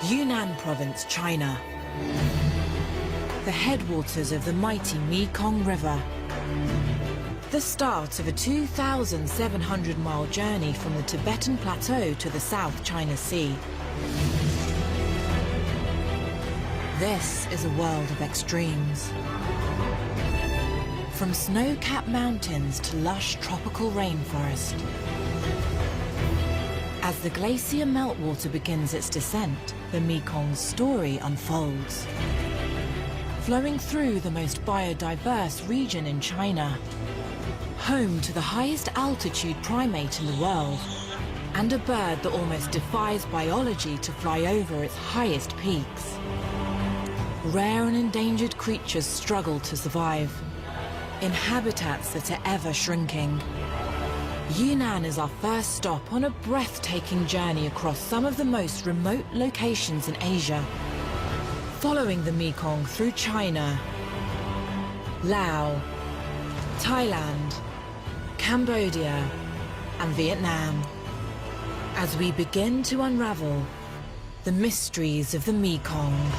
Yunnan Province, China. The headwaters of the mighty Mekong River. The start of a 2,700-mile journey from the Tibetan Plateau to the South China Sea. This is a world of extremes. From snow-capped mountains to lush tropical rainforest. As the glacier meltwater begins its descent, the Mekong's story unfolds. Flowing through the most biodiverse region in China, home to the highest altitude primate in the world, and a bird that almost defies biology to fly over its highest peaks. Rare and endangered creatures struggle to survive in habitats that are ever shrinking. Yunnan is our first stop on a breathtaking journey across some of the most remote locations in Asia, following the Mekong through China, Laos, Thailand, Cambodia, and Vietnam, as we begin to unravel the mysteries of the Mekong.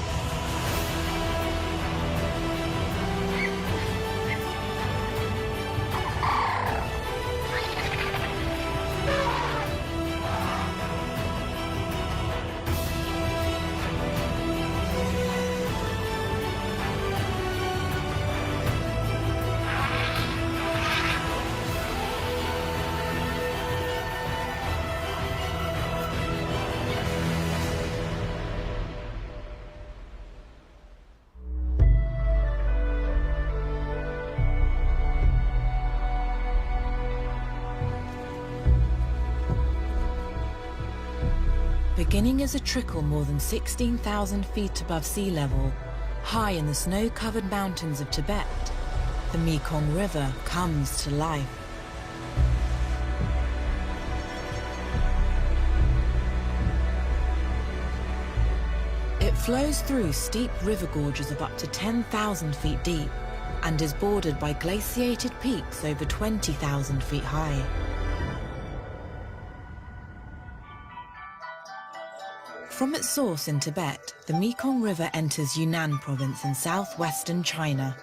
Beginning as a trickle more than 16,000 feet above sea level, high in the snow-covered mountains of Tibet, the Mekong River comes to life. It flows through steep river gorges of up to 10,000 feet deep and is bordered by glaciated peaks over 20,000 feet high. From its source in Tibet, the Mekong River enters Yunnan Province in southwestern China.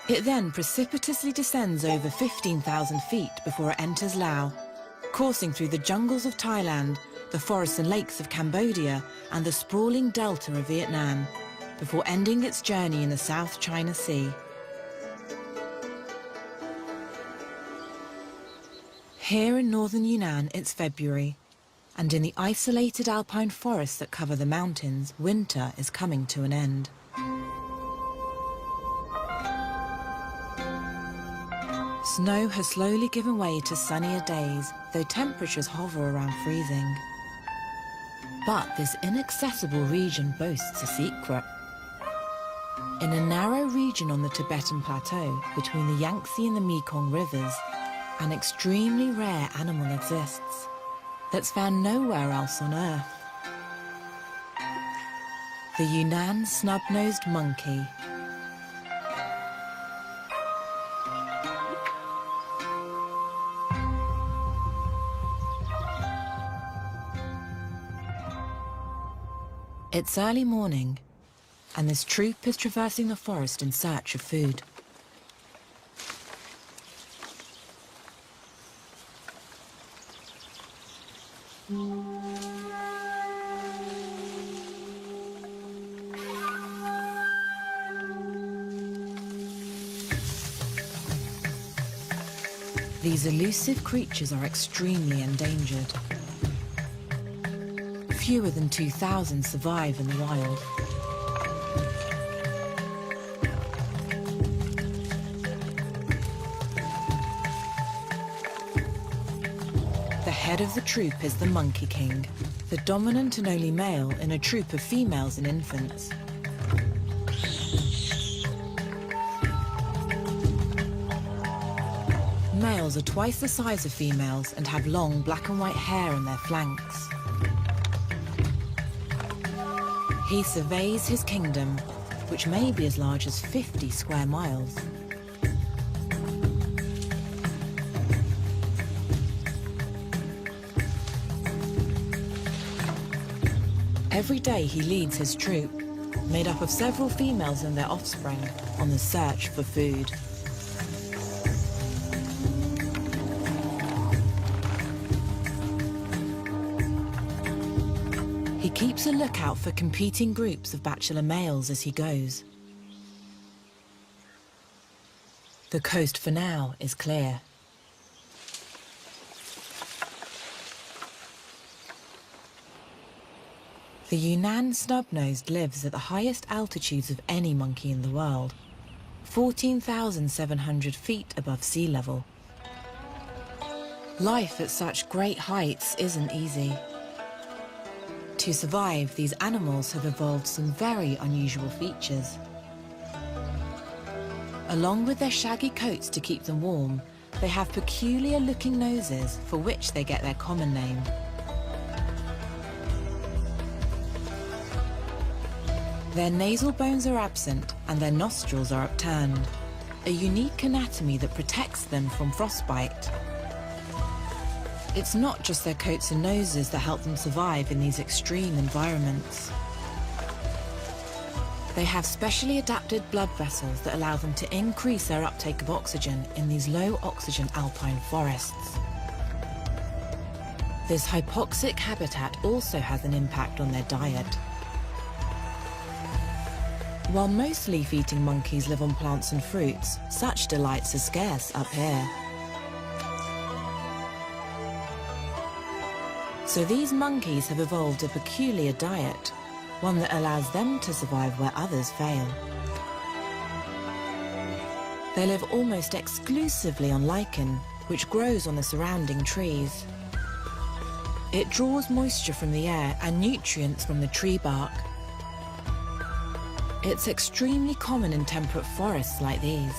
It then precipitously descends over 15,000 feet before it enters Laos, coursing through the jungles of Thailand, the forests and lakes of Cambodia, and the sprawling delta of Vietnam, before ending its journey in the South China Sea. Here in northern Yunnan, it's February. And in the isolated alpine forests that cover the mountains, winter is coming to an end. Snow has slowly given way to sunnier days, though temperatures hover around freezing. But this inaccessible region boasts a secret. In a narrow region on the Tibetan Plateau, between the Yangtze and the Mekong rivers, an extremely rare animal exists that's found nowhere else on Earth. The Yunnan snub-nosed monkey. It's early morning, and this troop is traversing the forest in search of food. These elusive creatures are extremely endangered. Fewer than 2,000 survive in the wild. The head of the troop is the Monkey King, the dominant and only male in a troop of females and infants. Males are twice the size of females and have long black and white hair on their flanks. He surveys his kingdom, which may be as large as 50 square miles. Every day he leads his troop, made up of several females and their offspring, on the search for food. He keeps a lookout for competing groups of bachelor males as he goes. The coast for now is clear. The Yunnan snub-nosed lives at the highest altitudes of any monkey in the world, 14,700 feet above sea level. Life at such great heights isn't easy. To survive, these animals have evolved some very unusual features. Along with their shaggy coats to keep them warm, they have peculiar-looking noses for which they get their common name. Their nasal bones are absent and their nostrils are upturned, a unique anatomy that protects them from frostbite. It's not just their coats and noses that help them survive in these extreme environments. They have specially adapted blood vessels that allow them to increase their uptake of oxygen in these low-oxygen alpine forests. This hypoxic habitat also has an impact on their diet. While most leaf-eating monkeys live on plants and fruits, such delights are scarce up here. So these monkeys have evolved a peculiar diet, one that allows them to survive where others fail. They live almost exclusively on lichen, which grows on the surrounding trees. It draws moisture from the air and nutrients from the tree bark. It's extremely common in temperate forests like these.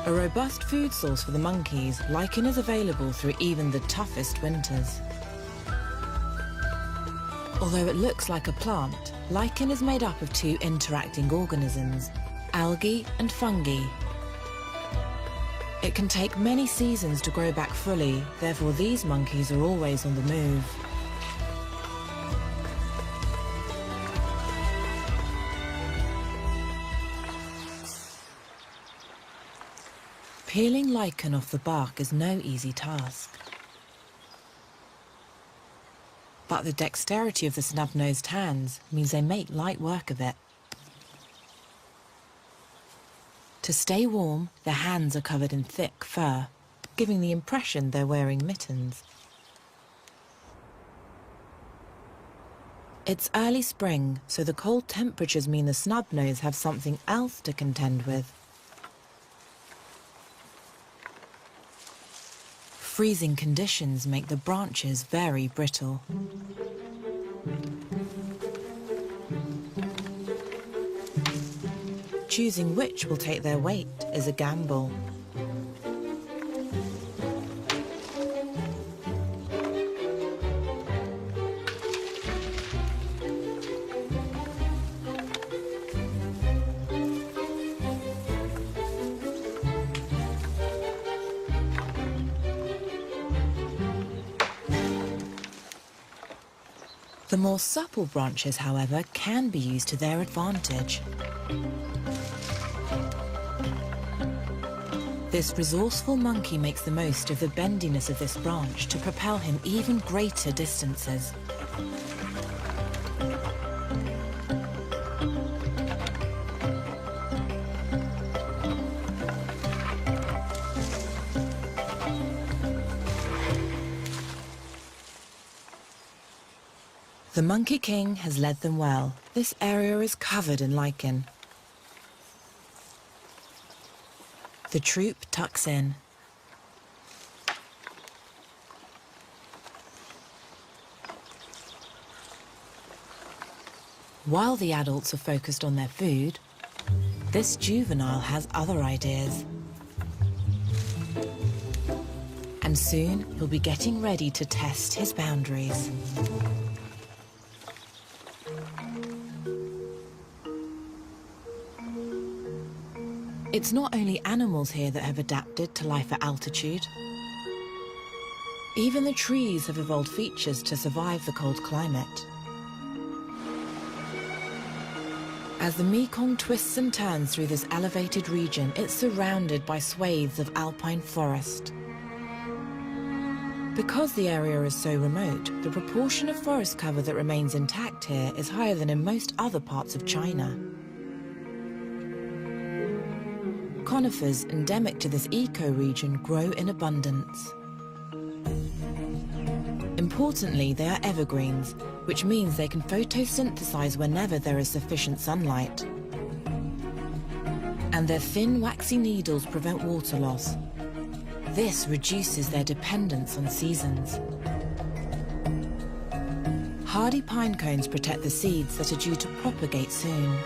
A robust food source for the monkeys, lichen is available through even the toughest winters. Although it looks like a plant, lichen is made up of two interacting organisms, algae and fungi. It can take many seasons to grow back fully, therefore these monkeys are always on the move. Peeling lichen off the bark is no easy task. But the dexterity of the snub-nosed hands means they make light work of it. To stay warm, their hands are covered in thick fur, giving the impression they're wearing mittens. It's early spring, so the cold temperatures mean the snub-nose have something else to contend with. Freezing conditions make the branches very brittle. Choosing which will take their weight is a gamble. The more supple branches, however, can be used to their advantage. This resourceful monkey makes the most of the bendiness of this branch to propel him even greater distances. The Monkey King has led them well. This area is covered in lichen. The troop tucks in. While the adults are focused on their food, this juvenile has other ideas. And soon he'll be getting ready to test his boundaries. It's not only animals here that have adapted to life at altitude. Even the trees have evolved features to survive the cold climate. As the Mekong twists and turns through this elevated region, it's surrounded by swathes of alpine forest. Because the area is so remote, the proportion of forest cover that remains intact here is higher than in most other parts of China. Conifers endemic to this ecoregion grow in abundance. Importantly, they are evergreens, which means they can photosynthesize whenever there is sufficient sunlight. And their thin, waxy needles prevent water loss. This reduces their dependence on seasons. Hardy pine cones protect the seeds that are due to propagate soon.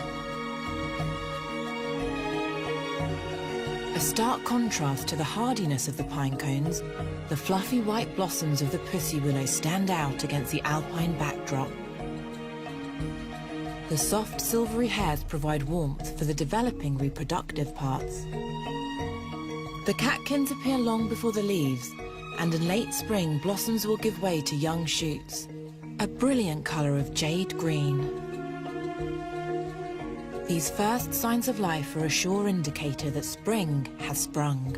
A stark contrast to the hardiness of the pine cones, the fluffy white blossoms of the pussy willow stand out against the alpine backdrop. The soft silvery hairs provide warmth for the developing reproductive parts. The catkins appear long before the leaves, and in late spring blossoms will give way to young shoots, a brilliant colour of jade green. These first signs of life are a sure indicator that spring has sprung.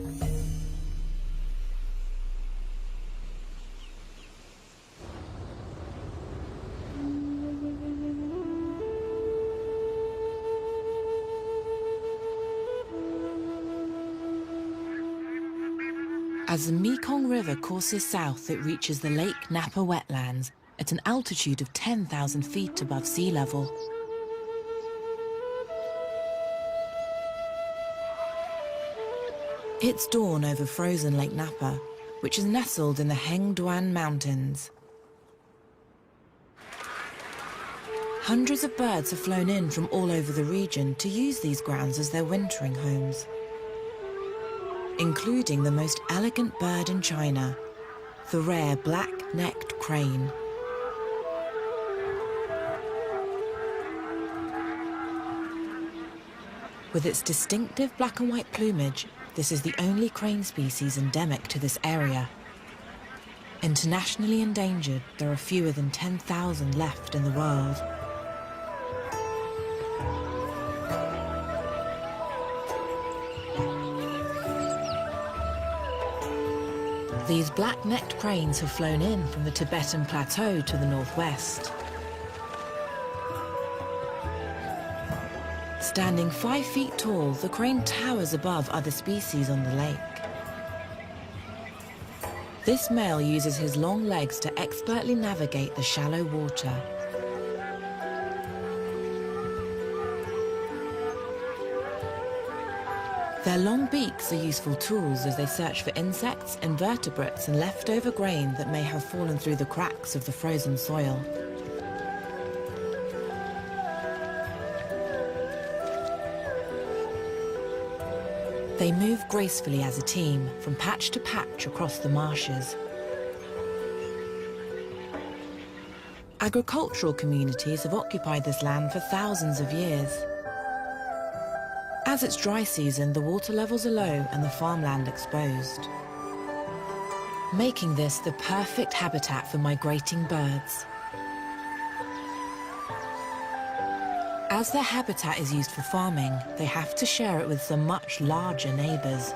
As the Mekong River courses south, it reaches the Lake Napa wetlands at an altitude of 10,000 feet above sea level. It's dawn over frozen Lake Napa, which is nestled in the Hengduan Mountains. Hundreds of birds have flown in from all over the region to use these grounds as their wintering homes, including the most elegant bird in China, the rare black-necked crane. With its distinctive black and white plumage, this is the only crane species endemic to this area. Internationally endangered, there are fewer than 10,000 left in the world. These black-necked cranes have flown in from the Tibetan Plateau to the northwest. Standing 5 feet tall, the crane towers above other species on the lake. This male uses his long legs to expertly navigate the shallow water. Their long beaks are useful tools as they search for insects, invertebrates, and leftover grain that may have fallen through the cracks of the frozen soil. They move gracefully as a team, from patch to patch across the marshes. Agricultural communities have occupied this land for thousands of years. As it's dry season, the water levels are low and the farmland exposed, making this the perfect habitat for migrating birds. As their habitat is used for farming, they have to share it with some much larger neighbours.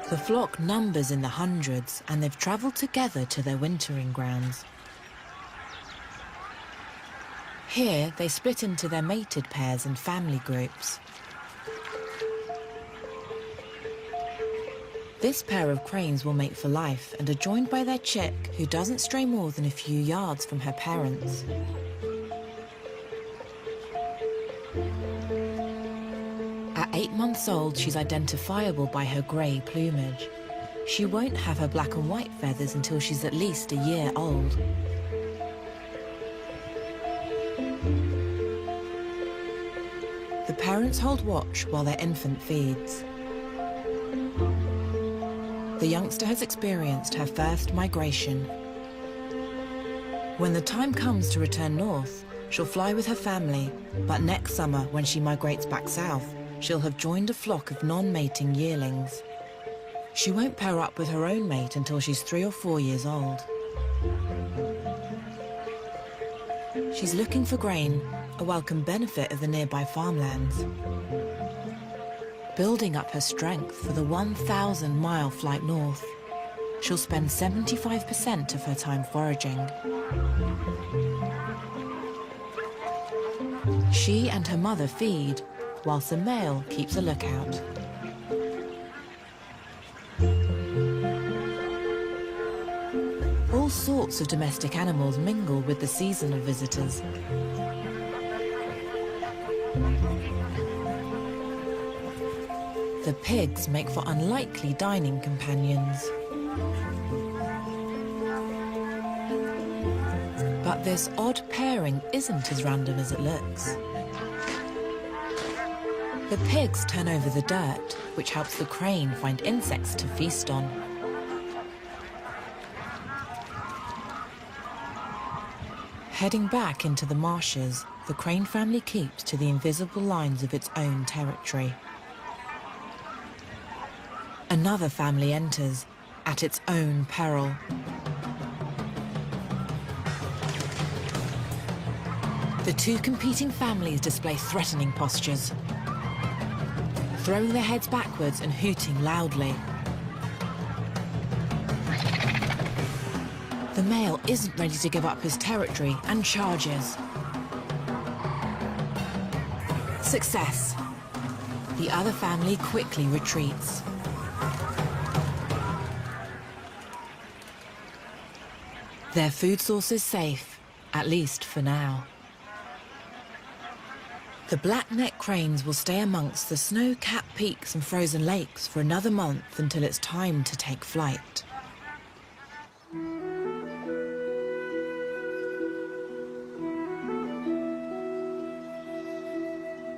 The flock numbers in the hundreds, and they've travelled together to their wintering grounds. Here, they split into their mated pairs and family groups. This pair of cranes will mate for life and are joined by their chick, who doesn't stray more than a few yards from her parents. At 8 months old, she's identifiable by her grey plumage. She won't have her black and white feathers until she's at least a year old. The parents hold watch while their infant feeds. The youngster has experienced her first migration. When the time comes to return north, she'll fly with her family, but next summer, when she migrates back south, she'll have joined a flock of non-mating yearlings. She won't pair up with her own mate until she's 3 or 4 years old. She's looking for grain, a welcome benefit of the nearby farmlands. Building up her strength for the 1,000-mile flight north, she'll spend 75% of her time foraging. She and her mother feed, whilst the male keeps a lookout. All sorts of domestic animals mingle with the seasonal visitors. The pigs make for unlikely dining companions. But this odd pairing isn't as random as it looks. The pigs turn over the dirt, which helps the crane find insects to feast on. Heading back into the marshes, the crane family keeps to the invisible lines of its own territory. Another family enters, at its own peril. The two competing families display threatening postures, throwing their heads backwards and hooting loudly. The male isn't ready to give up his territory and charges. Success. The other family quickly retreats. Their food source is safe, at least for now. The black-necked cranes will stay amongst the snow-capped peaks and frozen lakes for another month until it's time to take flight.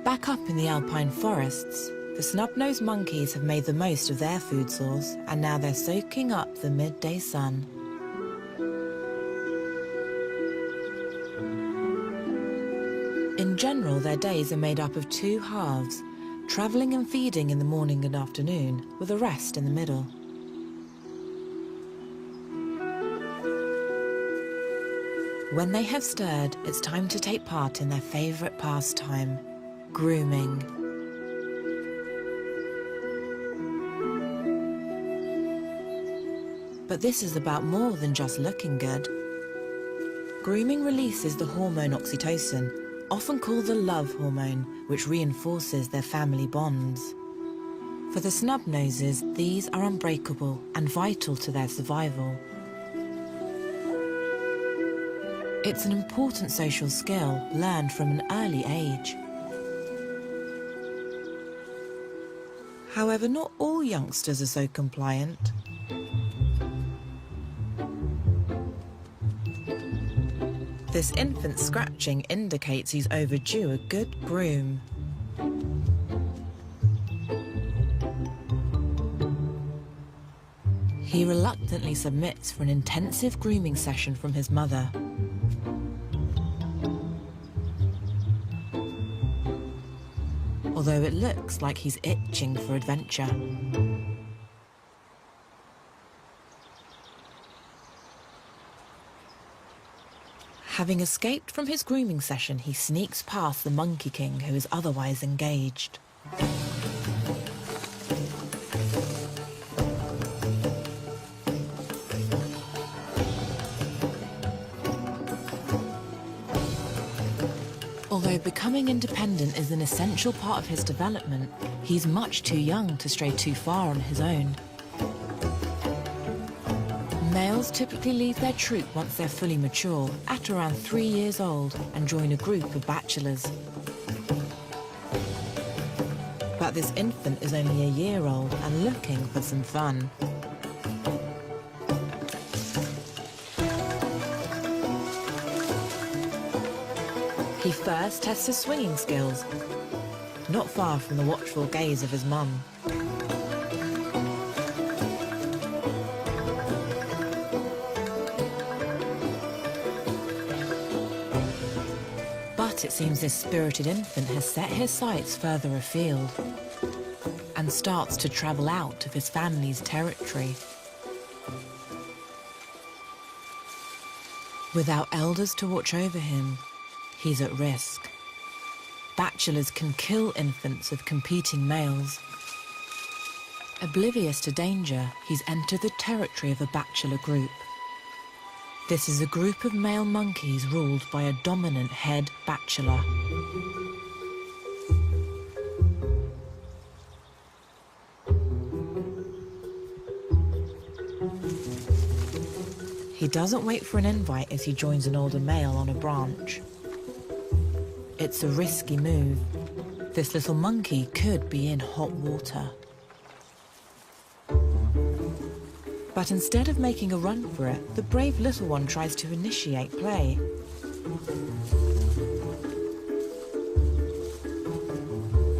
Back up in the alpine forests, the snub-nosed monkeys have made the most of their food source, and now they're soaking up the midday sun. In general, their days are made up of 2 halves, travelling and feeding in the morning and afternoon, with a rest in the middle. When they have stirred, it's time to take part in their favourite pastime, grooming. But this is about more than just looking good. Grooming releases the hormone oxytocin, often called the love hormone, which reinforces their family bonds. For the snub-noses, these are unbreakable and vital to their survival. It's an important social skill learned from an early age. However, not all youngsters are so compliant. This infant scratching indicates he's overdue a good groom. He reluctantly submits for an intensive grooming session from his mother. Although it looks like he's itching for adventure. Having escaped from his grooming session, he sneaks past the Monkey King, who is otherwise engaged. Although becoming independent is an essential part of his development, he's much too young to stray too far on his own. Males typically leave their troop once they're fully mature, at around 3 years old, and join a group of bachelors. But this infant is only a year old and looking for some fun. He first tests his swinging skills, not far from the watchful gaze of his mum. But it seems this spirited infant has set his sights further afield. And and starts to travel out of his family's territory. Without elders to watch over him, he's at risk. Bachelors can kill infants of competing males. Oblivious to danger, he's entered the territory of a bachelor group. This is a group of male monkeys ruled by a dominant head bachelor. He doesn't wait for an invite as he joins an older male on a branch. It's a risky move. This little monkey could be in hot water. But instead of making a run for it, the brave little one tries to initiate play.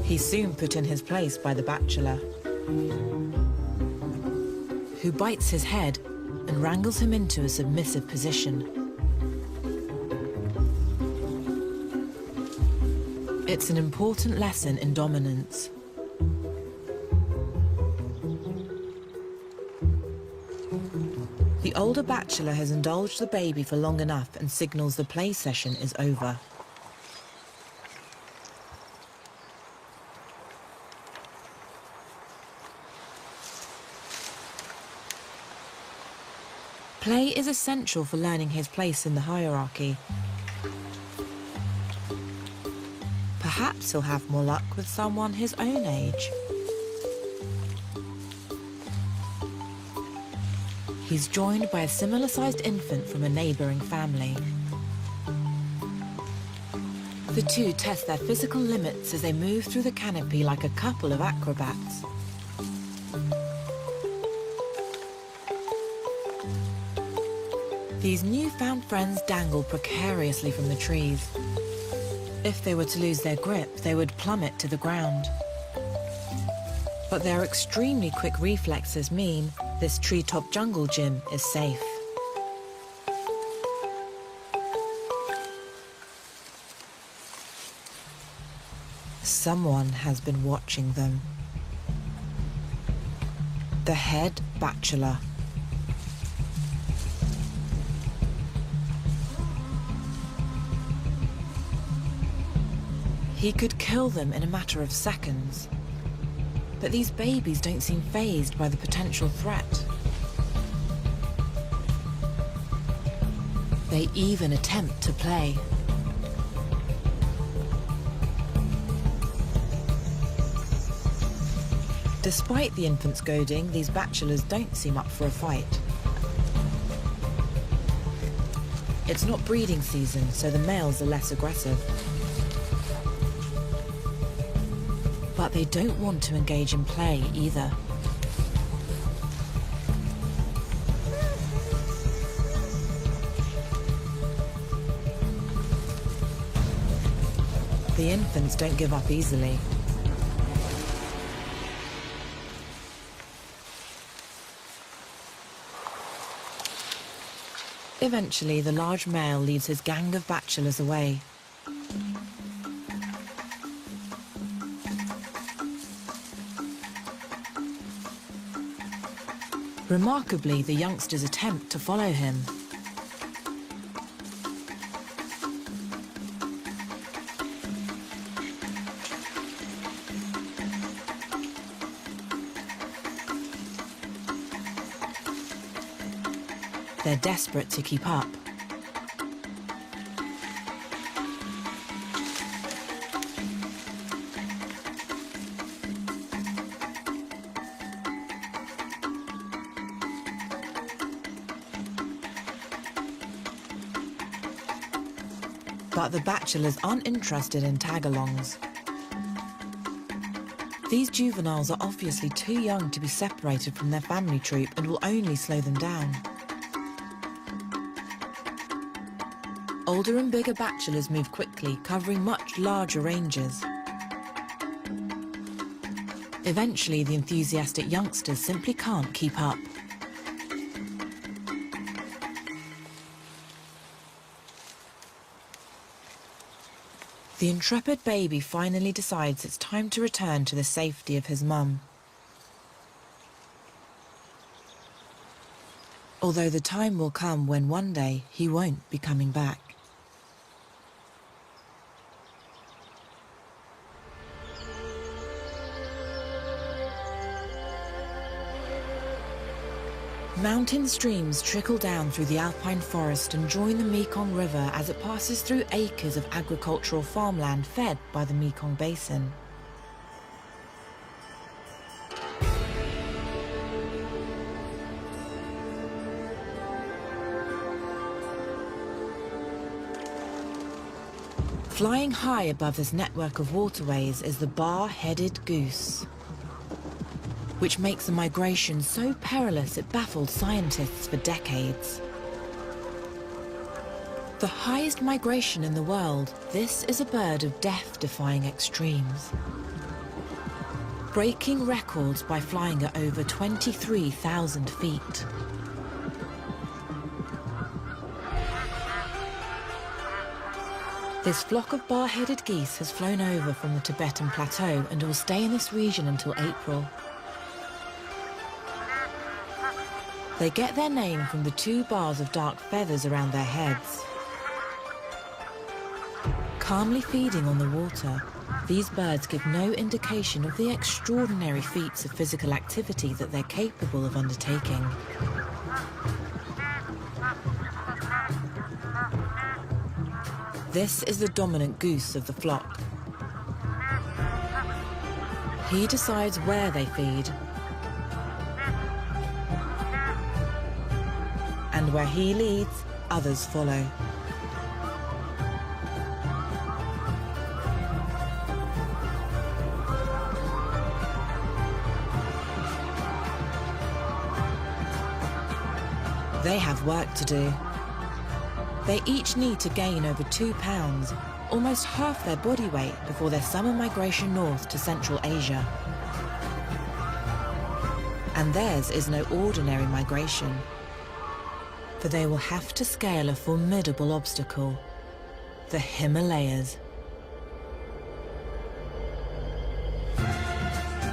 He's soon put in his place by the bachelor, who bites his head and wrangles him into a submissive position. It's an important lesson in dominance. The older bachelor has indulged the baby for long enough and signals the play session is over. Play is essential for learning his place in the hierarchy. Perhaps he'll have more luck with someone his own age. He's joined by a similar-sized infant from a neighbouring family. The two test their physical limits as they move through the canopy like a couple of acrobats. These newfound friends dangle precariously from the trees. If they were to lose their grip, they would plummet to the ground. But their extremely quick reflexes mean this treetop jungle gym is safe. Someone has been watching them. The head bachelor. He could kill them in a matter of seconds. But these babies don't seem fazed by the potential threat. They even attempt to play. Despite the infant's goading, these bachelors don't seem up for a fight. It's not breeding season, so the males are less aggressive. But they don't want to engage in play either. The infants don't give up easily. Eventually, the large male leads his gang of bachelors away. Remarkably, the youngsters attempt to follow him. They're desperate to keep up. But the bachelors aren't interested in tag-alongs. These juveniles are obviously too young to be separated from their family troop and will only slow them down. Older and bigger bachelors move quickly, covering much larger ranges. Eventually, the enthusiastic youngsters simply can't keep up. The intrepid baby finally decides it's time to return to the safety of his mum. although the time will come when one day he won't be coming back. Mountain streams trickle down through the alpine forest and join the Mekong River as it passes through acres of agricultural farmland fed by the Mekong Basin. Flying high above this network of waterways is the bar-headed goose, which makes the migration so perilous it baffled scientists for decades. The highest migration in the world, this is a bird of death-defying extremes, breaking records by flying at over 23,000 feet. This flock of bar-headed geese has flown over from the Tibetan Plateau and will stay in this region until April. They get their name from the 2 bars of dark feathers around their heads. Calmly feeding on the water, these birds give no indication of the extraordinary feats of physical activity that they're capable of undertaking. This is the dominant goose of the flock. He decides where they feed, and where he leads, others follow. They have work to do. They each need to gain over 2 pounds, almost half their body weight, before their summer migration north to Central Asia. And theirs is no ordinary migration, for they will have to scale a formidable obstacle, the Himalayas.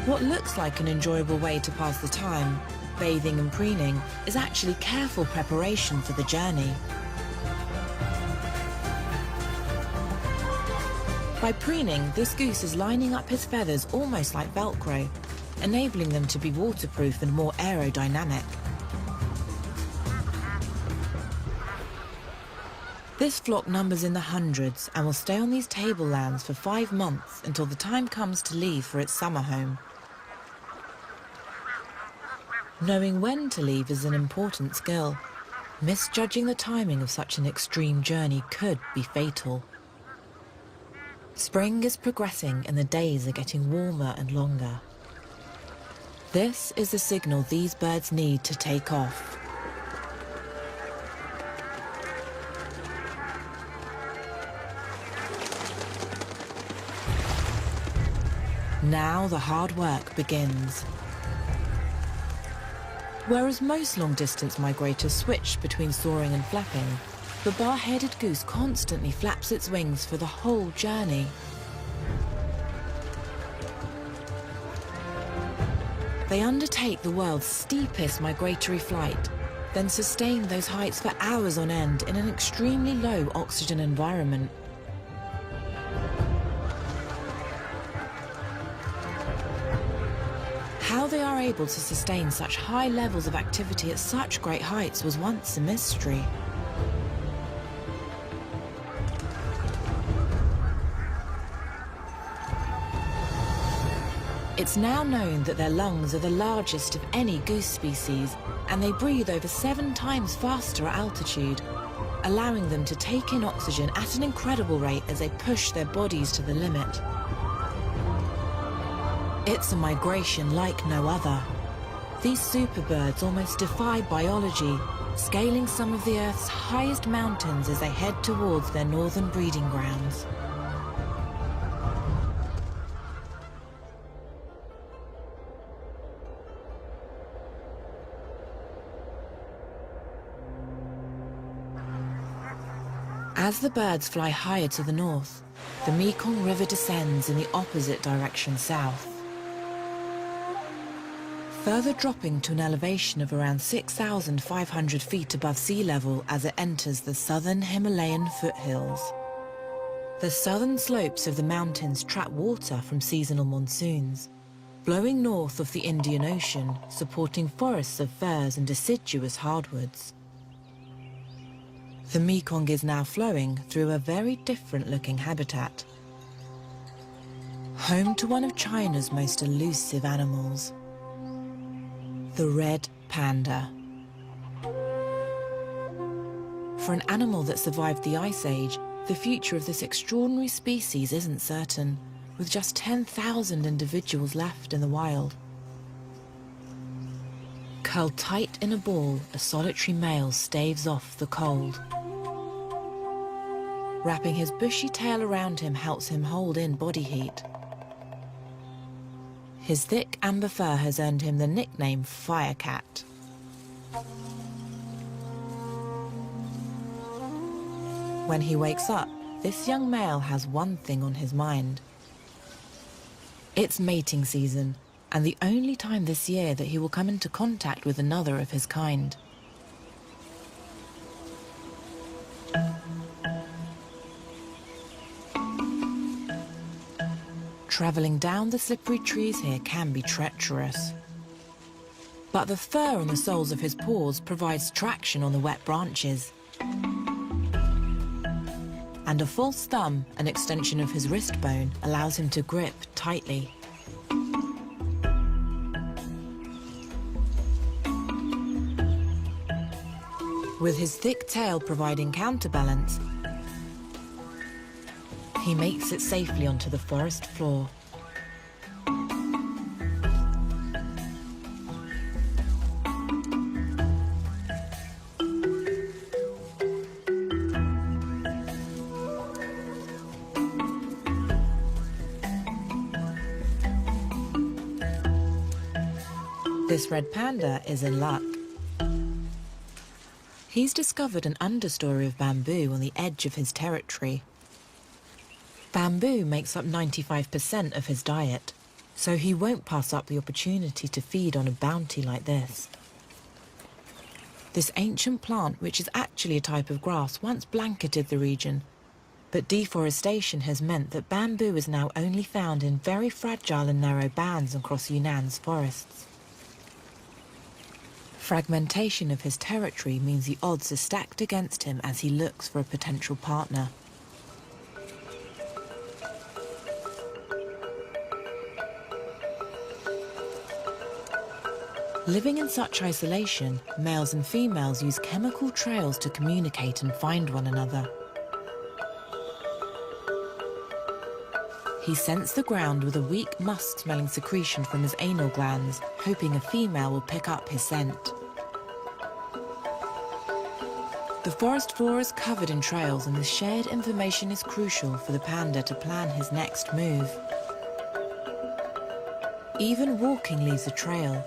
What looks like an enjoyable way to pass the time, bathing and preening, is actually careful preparation for the journey. By preening, this goose is lining up his feathers almost like Velcro, enabling them to be waterproof and more aerodynamic. This flock numbers in the hundreds and will stay on these tablelands for 5 months until the time comes to leave for its summer home. Knowing when to leave is an important skill. Misjudging the timing of such an extreme journey could be fatal. Spring is progressing and the days are getting warmer and longer. This is the signal these birds need to take off. Now the hard work begins. Whereas most long-distance migrators switch between soaring and flapping, the bar-headed goose constantly flaps its wings for the whole journey. They undertake the world's steepest migratory flight, then sustain those heights for hours on end in an extremely low oxygen environment. How they are able to sustain such high levels of activity at such great heights was once a mystery. It's now known that their lungs are the largest of any goose species, and they breathe over 7 times faster at altitude, allowing them to take in oxygen at an incredible rate as they push their bodies to the limit. It's a migration like no other. These superbirds almost defy biology, scaling some of the Earth's highest mountains as they head towards their northern breeding grounds. As the birds fly higher to the north, the Mekong River descends in the opposite direction south. further dropping to an elevation of around 6,500 feet above sea level as it enters the southern Himalayan foothills. The southern slopes of the mountains trap water from seasonal monsoons, blowing north of the Indian Ocean, supporting forests of firs and deciduous hardwoods. The Mekong is now flowing through a very different-looking habitat, home to one of China's most elusive animals, the red panda. For an animal that survived the Ice Age, the future of this extraordinary species isn't certain, with just 10,000 individuals left in the wild. Curled tight in a ball, a solitary male staves off the cold. Wrapping his bushy tail around him helps him hold in body heat. His thick amber fur has earned him the nickname Firecat. When he wakes up, this young male has one thing on his mind. It's mating season, and the only time this year that he will come into contact with another of his kind. Travelling down the slippery trees here can be treacherous. But the fur on the soles of his paws provides traction on the wet branches. And a false thumb, an extension of his wrist bone, allows him to grip tightly. With his thick tail providing counterbalance, he makes it safely onto the forest floor. This red panda is in luck. He's discovered an understory of bamboo on the edge of his territory. Bamboo makes up 95% of his diet, so he won't pass up the opportunity to feed on a bounty like this. This ancient plant, which is actually a type of grass, once blanketed the region, but deforestation has meant that bamboo is now only found in very fragile and narrow bands across Yunnan's forests. Fragmentation of his territory means the odds are stacked against him as he looks for a potential partner. Living in such isolation, males and females use chemical trails to communicate and find one another. He scents the ground with a weak musk-smelling secretion from his anal glands, hoping a female will pick up his scent. The forest floor is covered in trails, and this shared information is crucial for the panda to plan his next move. Even walking leaves a trail.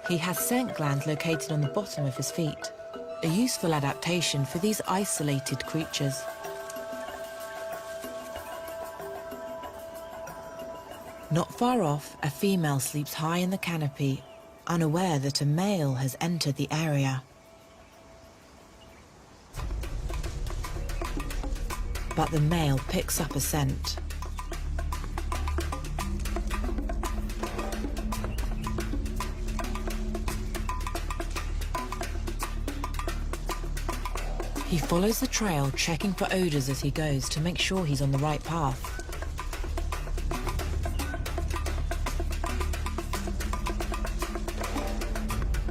He has scent glands located on the bottom of his feet, a useful adaptation for these isolated creatures. Not far off, a female sleeps high in the canopy, unaware that a male has entered the area. But the male picks up a scent. He follows the trail, checking for odors as he goes to make sure he's on the right path.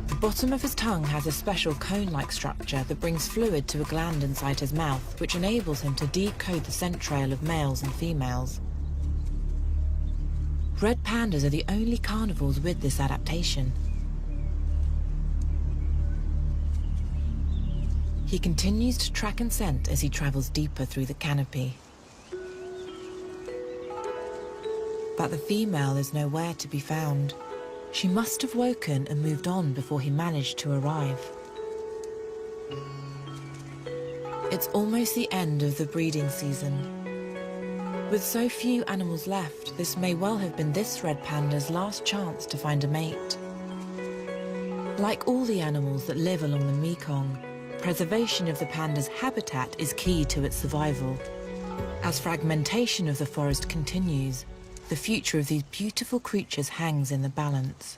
The bottom of his tongue has a special cone-like structure that brings fluid to a gland inside his mouth, which enables him to decode the scent trail of males and females. Red pandas are the only carnivores with this adaptation. He continues to track and scent as he travels deeper through the canopy. But the female is nowhere to be found. She must have woken and moved on before he managed to arrive. It's almost the end of the breeding season. With so few animals left, this may well have been this red panda's last chance to find a mate. Like all the animals that live along the Mekong, preservation of the panda's habitat is key to its survival. As fragmentation of the forest continues, the future of these beautiful creatures hangs in the balance.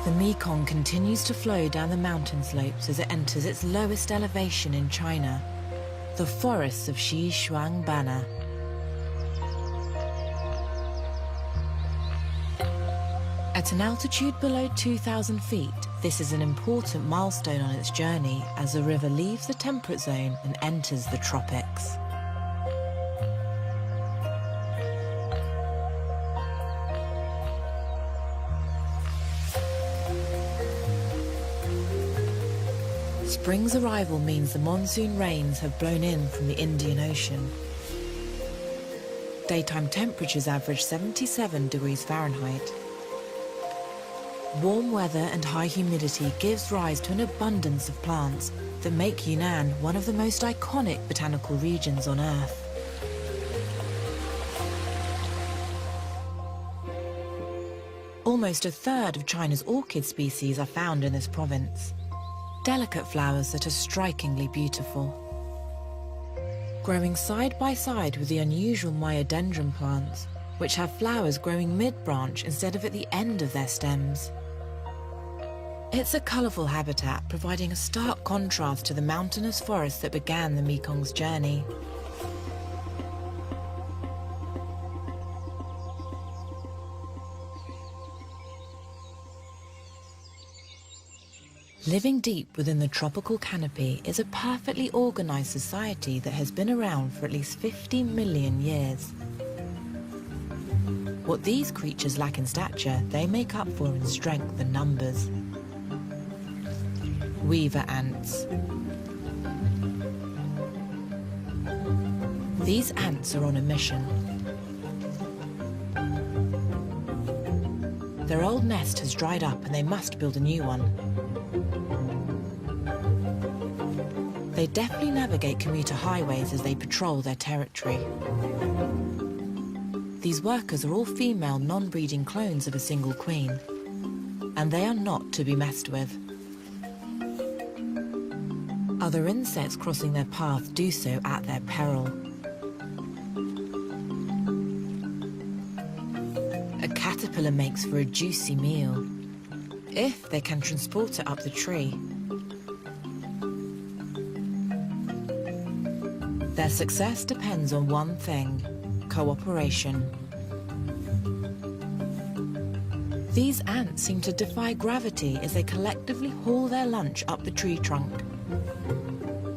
The Mekong continues to flow down the mountain slopes as it enters its lowest elevation in China, the forests of Xishuangbanna. At an altitude below 2,000 feet, this is an important milestone on its journey as the river leaves the temperate zone and enters the tropics. Spring's arrival means the monsoon rains have blown in from the Indian Ocean. Daytime temperatures average 77 degrees Fahrenheit. Warm weather and high humidity gives rise to an abundance of plants that make Yunnan one of the most iconic botanical regions on Earth. Almost a third of China's orchid species are found in this province. Delicate flowers that are strikingly beautiful. Growing side by side with the unusual myodendron plants, which have flowers growing mid-branch instead of at the end of their stems. It's a colourful habitat, providing a stark contrast to the mountainous forest that began the Mekong's journey. Living deep within the tropical canopy is a perfectly organised society that has been around for at least 50 million years. What these creatures lack in stature, they make up for in strength and numbers. Weaver ants. These ants are on a mission. Their old nest has dried up and they must build a new one. They deftly navigate commuter highways as they patrol their territory. These workers are all female, non-breeding clones of a single queen, and they are not to be messed with. Other insects crossing their path do so at their peril. A caterpillar makes for a juicy meal, if they can transport it up the tree. Their success depends on one thing: cooperation. These ants seem to defy gravity as they collectively haul their lunch up the tree trunk,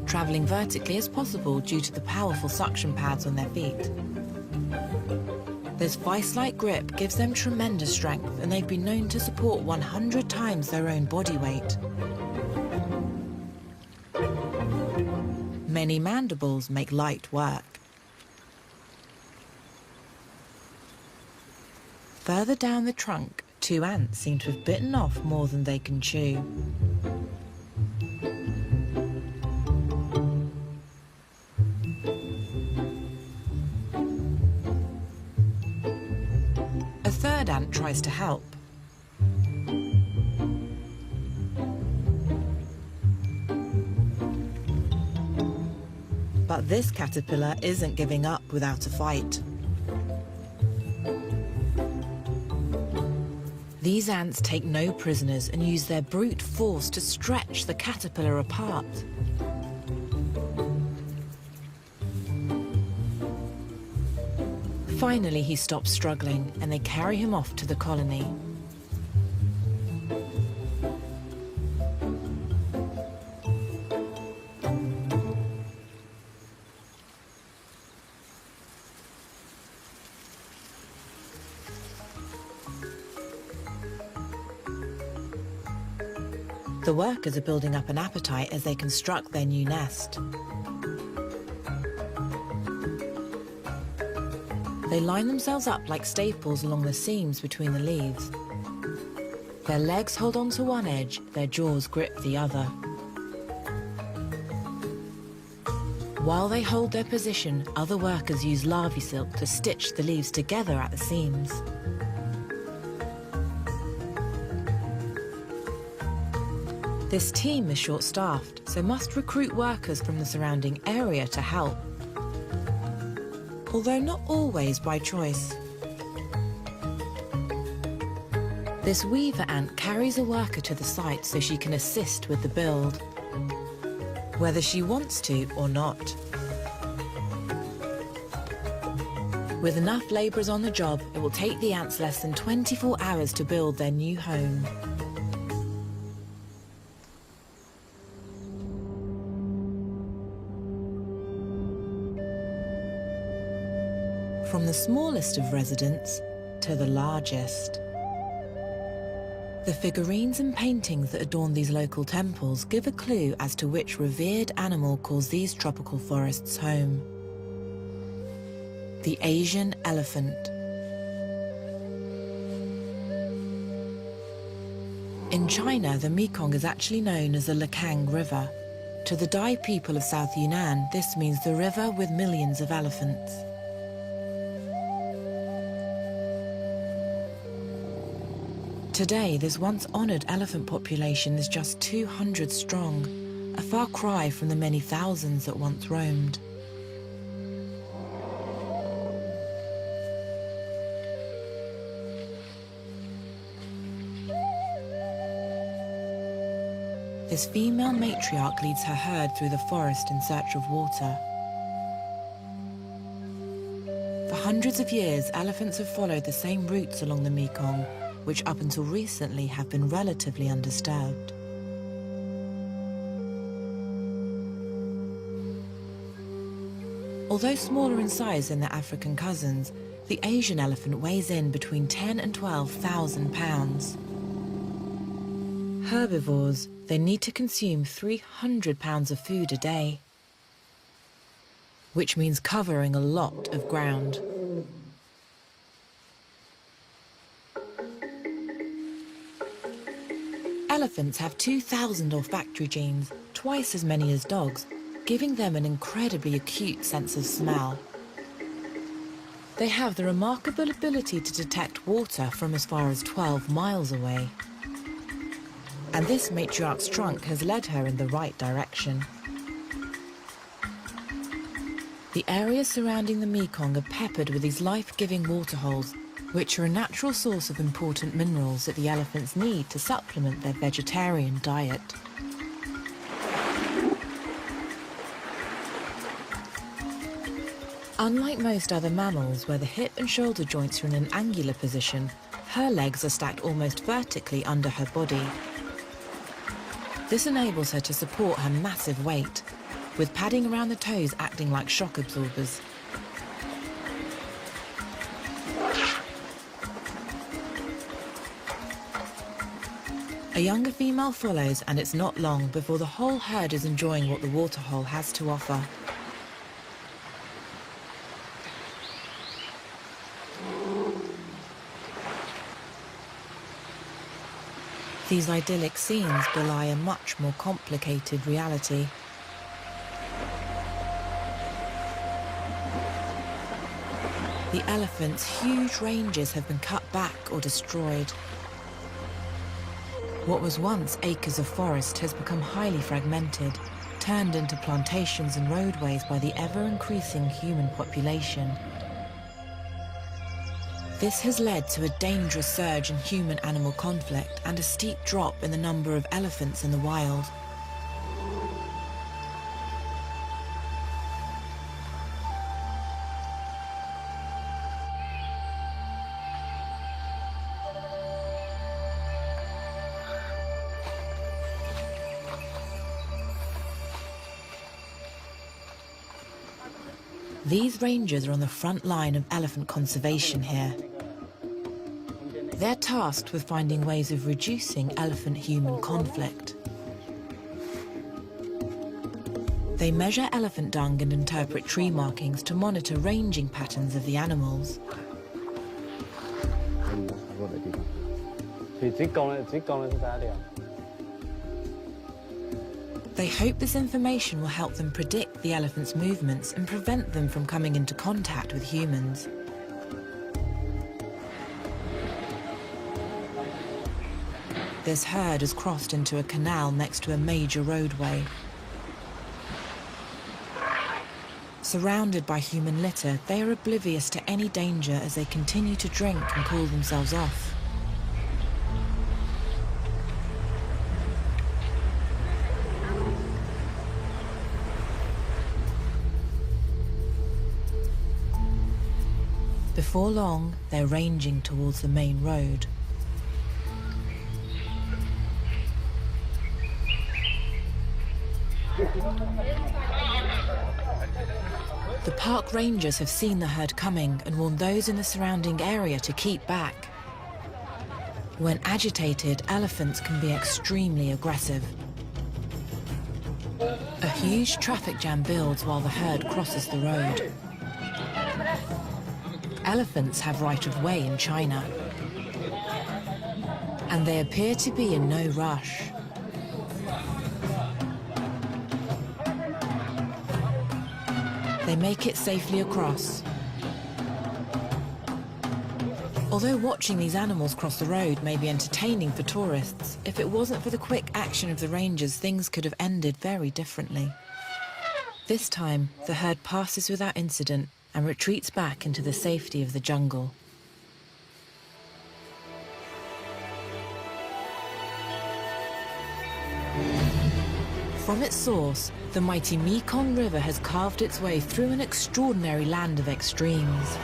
travelling vertically as possible due to the powerful suction pads on their feet. This vice-like grip gives them tremendous strength, and they've been known to support 100 times their own body weight. Many mandibles make light work. Further down the trunk, 2 ants seem to have bitten off more than they can chew. A third ant tries to help. But this caterpillar isn't giving up without a fight. These ants take no prisoners and use their brute force to stretch the caterpillar apart. Finally, he stops struggling and they carry him off to the colony. The workers are building up an appetite as they construct their new nest. They line themselves up like staples along the seams between the leaves. Their legs hold on to one edge, their jaws grip the other. While they hold their position, other workers use larvae silk to stitch the leaves together at the seams. This team is short-staffed, so must recruit workers from the surrounding area to help, although not always by choice. This weaver ant carries a worker to the site so she can assist with the build, whether she wants to or not. With enough labourers on the job, it will take the ants less than 24 hours to build their new home. From the smallest of residents to the largest. The figurines and paintings that adorn these local temples give a clue as to which revered animal calls these tropical forests home. The Asian elephant. In China, the Mekong is actually known as the Mekong River. To the Dai people of South Yunnan, this means the river with millions of elephants. Today, this once honoured elephant population is just 200 strong, a far cry from the many thousands that once roamed. This female matriarch leads her herd through the forest in search of water. For hundreds of years, elephants have followed the same routes along the Mekong, which up until recently have been relatively undisturbed. Although smaller in size than their African cousins, the Asian elephant weighs in between 10 and 12,000 pounds. Herbivores, they need to consume 300 pounds of food a day, which means covering a lot of ground. Elephants have 2,000 olfactory genes, twice as many as dogs, giving them an incredibly acute sense of smell. They have the remarkable ability to detect water from as far as 12 miles away. And this matriarch's trunk has led her in the right direction. The areas surrounding the Mekong are peppered with these life-giving waterholes, which are a natural source of important minerals that the elephants need to supplement their vegetarian diet. Unlike most other mammals, where the hip and shoulder joints are in an angular position, her legs are stacked almost vertically under her body. This enables her to support her massive weight, with padding around the toes acting like shock absorbers. A younger female follows, and it's not long before the whole herd is enjoying what the waterhole has to offer. These idyllic scenes belie a much more complicated reality. The elephants' huge ranges have been cut back or destroyed. What was once acres of forest has become highly fragmented, turned into plantations and roadways by the ever-increasing human population. This has led to a dangerous surge in human-animal conflict and a steep drop in the number of elephants in the wild. These rangers are on the front line of elephant conservation here. They're tasked with finding ways of reducing elephant-human conflict. They measure elephant dung and interpret tree markings to monitor ranging patterns of the animals. They hope this information will help them predict the elephants' movements and prevent them from coming into contact with humans. this herd has crossed into a canal next to a major roadway. Surrounded by human litter, they are oblivious to any danger as they continue to drink and cool themselves off. Before long, they're ranging towards the main road. The park rangers have seen the herd coming and warn those in the surrounding area to keep back. When agitated, elephants can be extremely aggressive. A huge traffic jam builds while the herd crosses the road. Elephants have right of way in China, and they appear to be in no rush. They make it safely across. Although watching these animals cross the road may be entertaining for tourists, if it wasn't for the quick action of the rangers, things could have ended very differently. This time, the herd passes without incident and retreats back into the safety of the jungle. From its source, the mighty Mekong River has carved its way through an extraordinary land of extremes.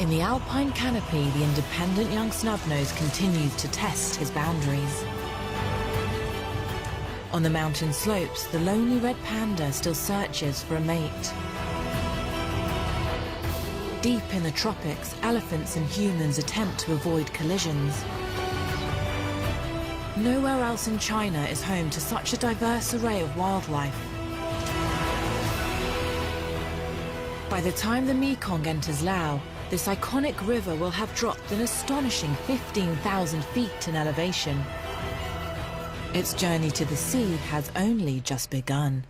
In the alpine canopy, the independent young snubnose continues to test his boundaries. On the mountain slopes, the lonely red panda still searches for a mate. Deep in the tropics, elephants and humans attempt to avoid collisions. Nowhere else in China is home to such a diverse array of wildlife. By the time the Mekong enters Laos, this iconic river will have dropped an astonishing 15,000 feet in elevation. Its journey to the sea has only just begun.